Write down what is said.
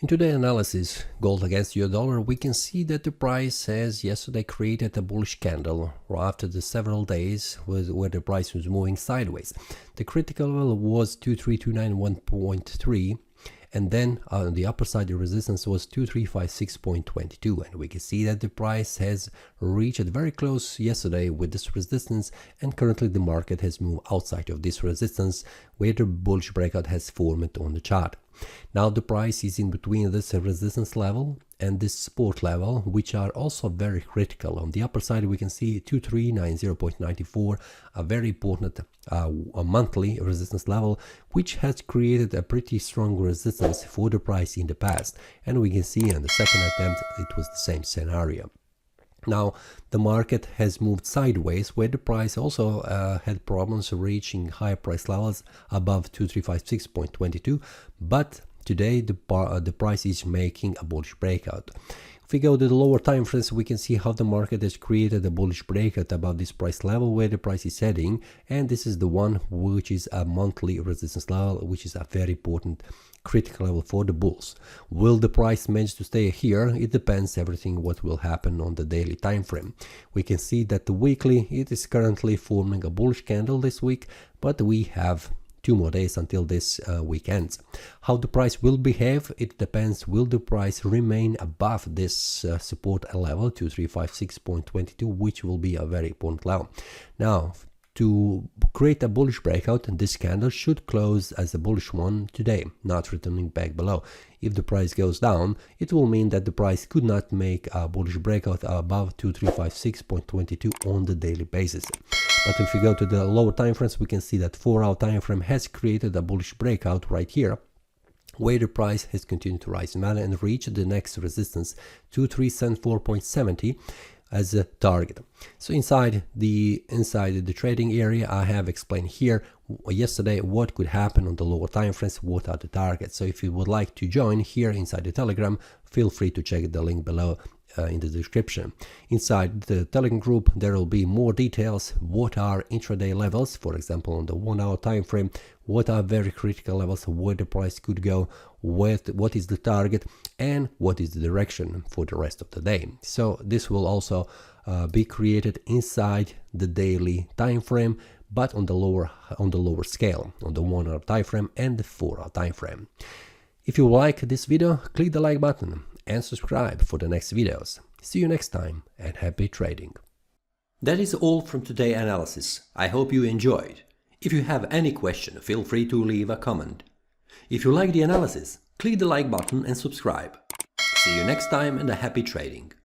In today's analysis, gold against US dollar, we can see that the price has yesterday created a bullish candle after the several days where the price was moving sideways. The critical level was 23291.3, and then on the upper side the resistance was 2356.22, and we can see that the price has reached very close yesterday with this resistance, and currently the market has moved outside of this resistance where the bullish breakout has formed on the chart. Now the price is in between this resistance level and this support level, which are also very critical. On the upper side we can see 2390.94, a very important a monthly resistance level, which has created a pretty strong resistance for the price in the past, and we can see in the second attempt it was the same scenario. Now the market has moved sideways where the price also had problems reaching higher price levels above 2356.22, but today the price is making a bullish breakout. If we go to the lower time frames, we can see how the market has created a bullish breakout above this price level where the price is heading, and this is the one which is a monthly resistance level, which is a very important critical level for the bulls. Will the price manage to stay here? It depends everything what will happen on the daily time frame. We can see that the weekly, it is currently forming a bullish candle this week, but we have 2 more days until this week ends. How the price will behave, it depends. Will the price remain above this support level 2356.22, which will be a very important level. Now to create a bullish breakout, this candle should close as a bullish one today, not returning back below. If the price goes down, it will mean that the price could not make a bullish breakout above 2356.22 on the daily basis. But if you go to the lower time frames, we can see that 4-hour time frame has created a bullish breakout right here, where the price has continued to rise and reach the next resistance 2374.70 as a target. So inside the trading area, I have explained here yesterday what could happen on the lower time frames, what are the targets. So if you would like to join here inside the Telegram, feel free to check the link below in the description. Inside the Telegram group there will be more details, what are intraday levels, for example on the 1-hour time frame, what are very critical levels, where the price could go, what is the target, and what is the direction for the rest of the day. So this will also be created inside the daily time frame, but on the lower scale, on the 1-hour time frame and the 4-hour time frame. If you like this video, click the like button and subscribe for the next videos. See you next time and happy trading. That is all from today's analysis. I hope you enjoyed. If you have any question, feel free to leave a comment. If you like the analysis, click the like button and subscribe. See you next time and a happy trading.